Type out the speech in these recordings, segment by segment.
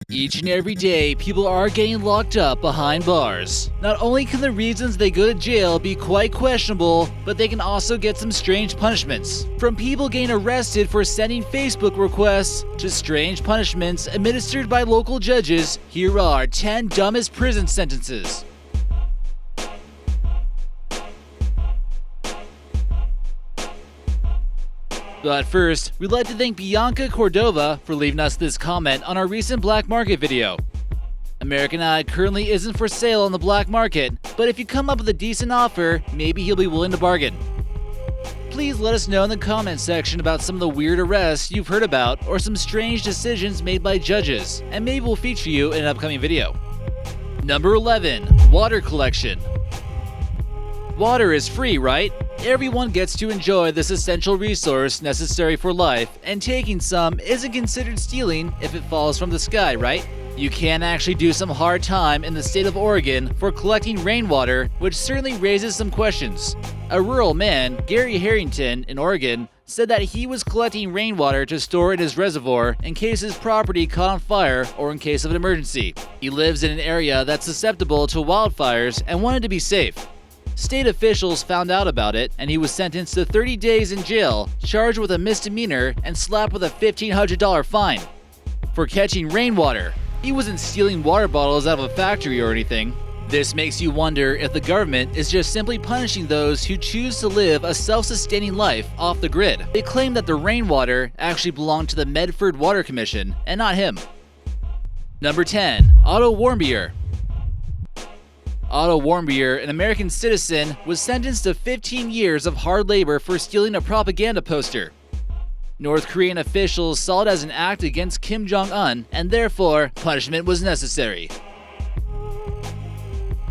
Each and every day, people are getting locked up behind bars. Not only can the reasons they go to jail be quite questionable, but they can also get some strange punishments. From people getting arrested for sending Facebook requests, to strange punishments administered by local judges, here are 10 dumbest prison sentences. But first, we'd like to thank Bianca Cordova for leaving us this comment on our recent black market video. American Eye currently isn't for sale on the black market, but if you come up with a decent offer, maybe he'll be willing to bargain. Please let us know in the comment section about some of the weird arrests you've heard about or some strange decisions made by judges, and maybe we'll feature you in an upcoming video. Number 11. Water collection. Water is free, right? Everyone gets to enjoy this essential resource necessary for life, and taking some isn't considered stealing if it falls from the sky, right? You can actually do some hard time in the state of Oregon for collecting rainwater, which certainly raises some questions. A rural man, Gary Harrington, in Oregon, said that he was collecting rainwater to store in his reservoir in case his property caught on fire or in case of an emergency. He lives in an area that's susceptible to wildfires and wanted to be safe. State officials found out about it, and he was sentenced to 30 days in jail, charged with a misdemeanor, and slapped with a $1,500 fine. For catching rainwater. He wasn't stealing water bottles out of a factory or anything. This makes you wonder if the government is just simply punishing those who choose to live a self-sustaining life off the grid. They claim that the rainwater actually belonged to the Medford Water Commission, and not him. Number 10. Otto Warmbier. Otto Warmbier, an American citizen, was sentenced to 15 years of hard labor for stealing a propaganda poster. North Korean officials saw it as an act against Kim Jong-un, and therefore, punishment was necessary.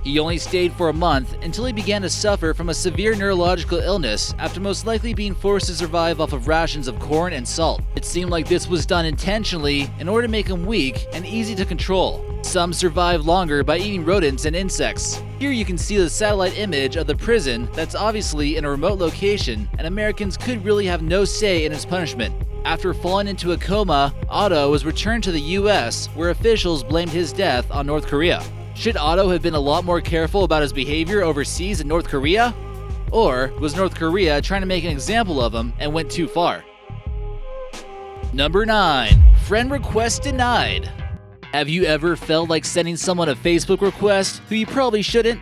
He only stayed for a month until he began to suffer from a severe neurological illness after most likely being forced to survive off of rations of corn and salt. It seemed like this was done intentionally in order to make him weak and easy to control. Some survive longer by eating rodents and insects. Here you can see the satellite image of the prison that's obviously in a remote location, and Americans could really have no say in his punishment. After falling into a coma, Otto was returned to the US, where officials blamed his death on North Korea. Should Otto have been a lot more careful about his behavior overseas in North Korea? Or was North Korea trying to make an example of him and went too far? Number 9. Friend request denied. Have you ever felt like sending someone a Facebook request who you probably shouldn't?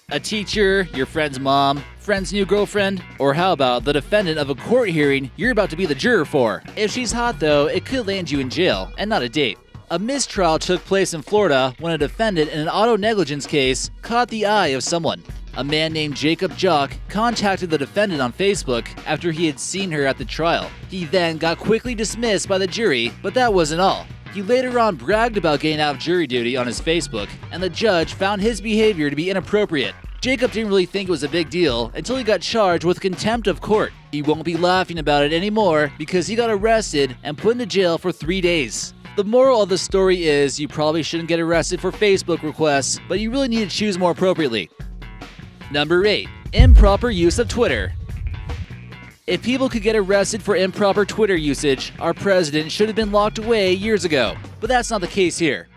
A teacher, your friend's mom, friend's new girlfriend, or how about the defendant of a court hearing you're about to be the juror for? If she's hot though, it could land you in jail, and not a date. A mistrial took place in Florida when a defendant in an auto negligence case caught the eye of someone. A man named Jacob Jock contacted the defendant on Facebook after he had seen her at the trial. He then got quickly dismissed by the jury, but that wasn't all. He later on bragged about getting out of jury duty on his Facebook, and the judge found his behavior to be inappropriate. Jacob didn't really think it was a big deal until he got charged with contempt of court. He won't be laughing about it anymore because he got arrested and put into jail for 3 days. The moral of the story is you probably shouldn't get arrested for Facebook requests, but you really need to choose more appropriately. Number 8. Improper use of Twitter. If people could get arrested for improper Twitter usage, our president should have been locked away years ago. But that's not the case here.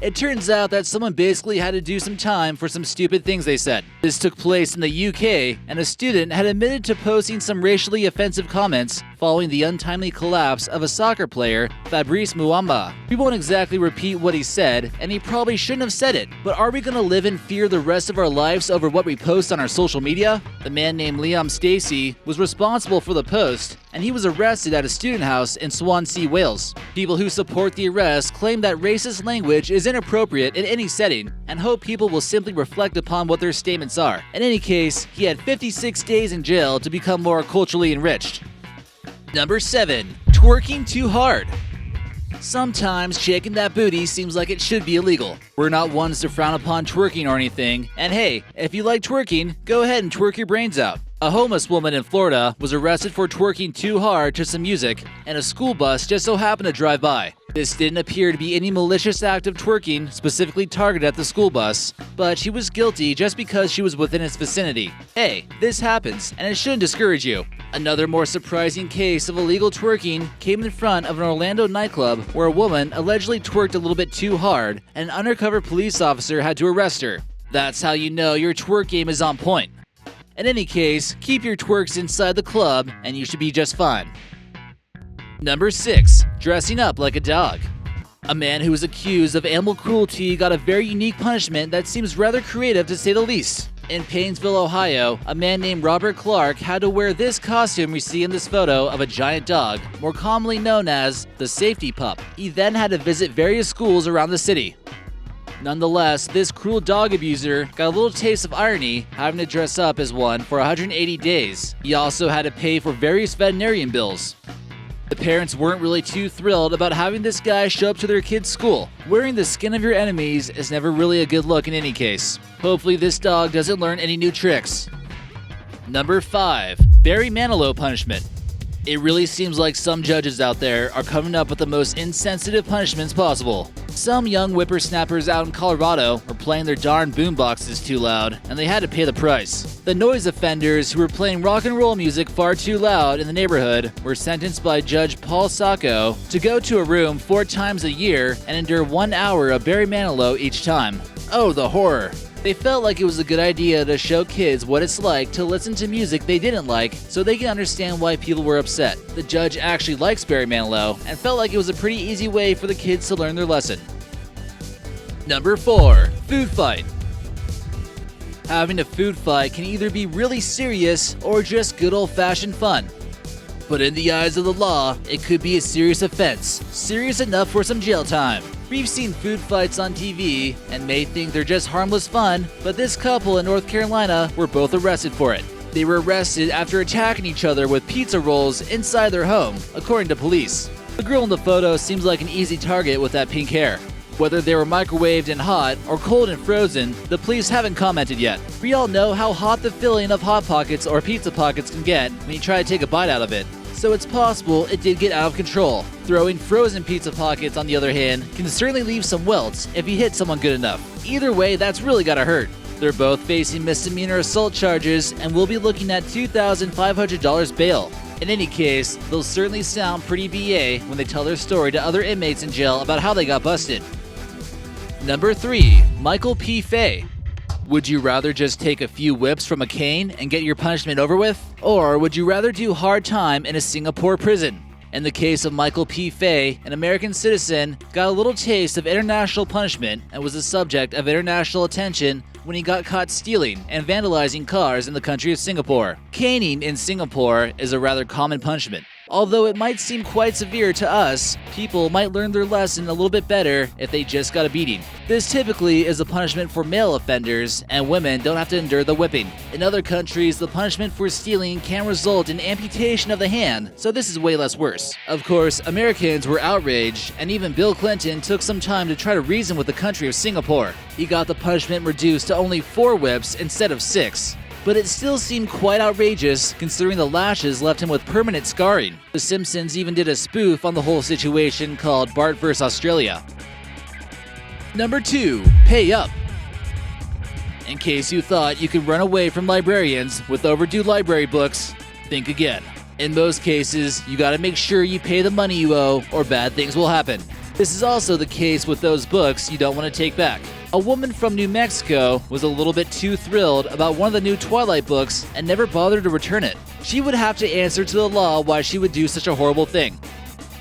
It turns out that someone basically had to do some time for some stupid things they said. This took place in the UK, and a student had admitted to posting some racially offensive comments following the untimely collapse of a soccer player, Fabrice Muamba. We won't exactly repeat what he said, and he probably shouldn't have said it, but are we gonna live in fear the rest of our lives over what we post on our social media? The man named Liam Stacey was responsible for the post, and he was arrested at a student house in Swansea, Wales. People who support the arrest claim that racist language is inappropriate in any setting, and hope people will simply reflect upon what their statements are. In any case, he had 56 days in jail to become more culturally enriched. Number 7. Twerking Too Hard. Sometimes shaking that booty seems like it should be illegal. We're not ones to frown upon twerking or anything, and hey, if you like twerking, go ahead and twerk your brains out. A homeless woman in Florida was arrested for twerking too hard to some music, and a school bus just so happened to drive by. This didn't appear to be any malicious act of twerking specifically targeted at the school bus, but she was guilty just because she was within its vicinity. Hey, this happens, and it shouldn't discourage you. Another more surprising case of illegal twerking came in front of an Orlando nightclub where a woman allegedly twerked a little bit too hard, and an undercover police officer had to arrest her. That's how you know your twerk game is on point. In any case, keep your twerks inside the club and you should be just fine. Number 6. Dressing up like a dog. A man who was accused of animal cruelty got a very unique punishment that seems rather creative to say the least. In Painesville, Ohio, a man named Robert Clark had to wear this costume we see in this photo of a giant dog, more commonly known as the safety pup. He then had to visit various schools around the city. Nonetheless, this cruel dog abuser got a little taste of irony, having to dress up as one for 180 days. He also had to pay for various veterinarian bills. The parents weren't really too thrilled about having this guy show up to their kid's school. Wearing the skin of your enemies is never really a good look in any case. Hopefully this dog doesn't learn any new tricks. Number 5. Barry Manilow punishment. It really seems like some judges out there are coming up with the most insensitive punishments possible. Some young whippersnappers out in Colorado were playing their darn boomboxes too loud, and they had to pay the price. The noise offenders who were playing rock and roll music far too loud in the neighborhood were sentenced by Judge Paul Sacco to go to a room 4 times a year and endure 1 hour of Barry Manilow each time. Oh, the horror. They felt like it was a good idea to show kids what it's like to listen to music they didn't like so they can understand why people were upset. The judge actually likes Barry Manilow and felt like it was a pretty easy way for the kids to learn their lesson. Number 4. Food fight. Having a food fight can either be really serious or just good old-fashioned fun. But in the eyes of the law, it could be a serious offense, serious enough for some jail time. We've seen food fights on TV and may think they're just harmless fun, but this couple in North Carolina were both arrested for it. They were arrested after attacking each other with pizza rolls inside their home, according to police. The girl in the photo seems like an easy target with that pink hair. Whether they were microwaved and hot or cold and frozen, the police haven't commented yet. We all know how hot the filling of Hot Pockets or Pizza Pockets can get when you try to take a bite out of it. So it's possible it did get out of control. Throwing frozen Pizza Pockets, on the other hand, can certainly leave some welts if you hit someone good enough. Either way, that's really gotta hurt. They're both facing misdemeanor assault charges and will be looking at $2,500 bail. In any case, they'll certainly sound pretty BA when they tell their story to other inmates in jail about how they got busted. Number 3. Michael P Fey. Would you rather just take a few whips from a cane and get your punishment over with? Or would you rather do hard time in a Singapore prison? In the case of Michael P Fey, an American citizen got a little taste of international punishment and was the subject of international attention when he got caught stealing and vandalizing cars in the country of Singapore. Caning in Singapore is a rather common punishment. Although it might seem quite severe to us, people might learn their lesson a little bit better if they just got a beating. This typically is a punishment for male offenders, and women don't have to endure the whipping. In other countries, the punishment for stealing can result in amputation of the hand, so this is way less worse. Of course, Americans were outraged, and even Bill Clinton took some time to try to reason with the country of Singapore. He got the punishment reduced to only 4 whips instead of 6. But it still seemed quite outrageous considering the lashes left him with permanent scarring. The Simpsons even did a spoof on the whole situation called Bart vs. Australia. Number 2. Pay up. In case you thought you could run away from librarians with overdue library books, think again. In most cases, you gotta make sure you pay the money you owe or bad things will happen. This is also the case with those books you don't want to take back. A woman from New Mexico was a little bit too thrilled about one of the new Twilight books and never bothered to return it. She would have to answer to the law why she would do such a horrible thing.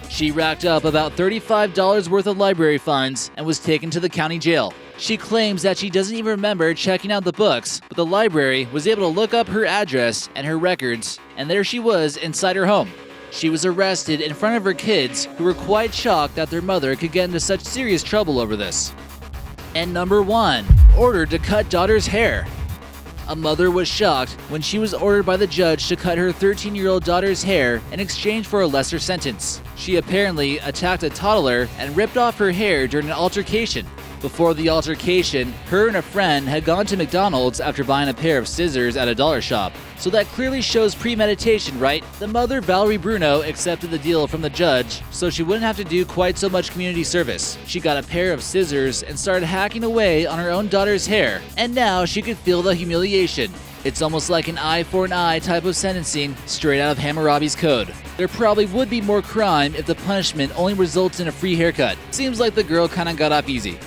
She racked up about $35 worth of library fines and was taken to the county jail. She claims that she doesn't even remember checking out the books, but the library was able to look up her address and her records, and there she was inside her home. She was arrested in front of her kids, who were quite shocked that their mother could get into such serious trouble over this. And number 1. Ordered to cut daughter's hair. A mother was shocked when she was ordered by the judge to cut her 13-year-old daughter's hair in exchange for a lesser sentence. She apparently attacked a toddler and ripped off her hair during an altercation. Before the altercation, her and a friend had gone to McDonald's after buying a pair of scissors at a dollar shop. So that clearly shows premeditation, right? The mother, Valerie Bruno, accepted the deal from the judge so she wouldn't have to do quite so much community service. She got a pair of scissors and started hacking away on her own daughter's hair, and now she could feel the humiliation. It's almost like an eye for an eye type of sentencing straight out of Hammurabi's code. There probably would be more crime if the punishment only results in a free haircut. Seems like the girl kinda got off easy.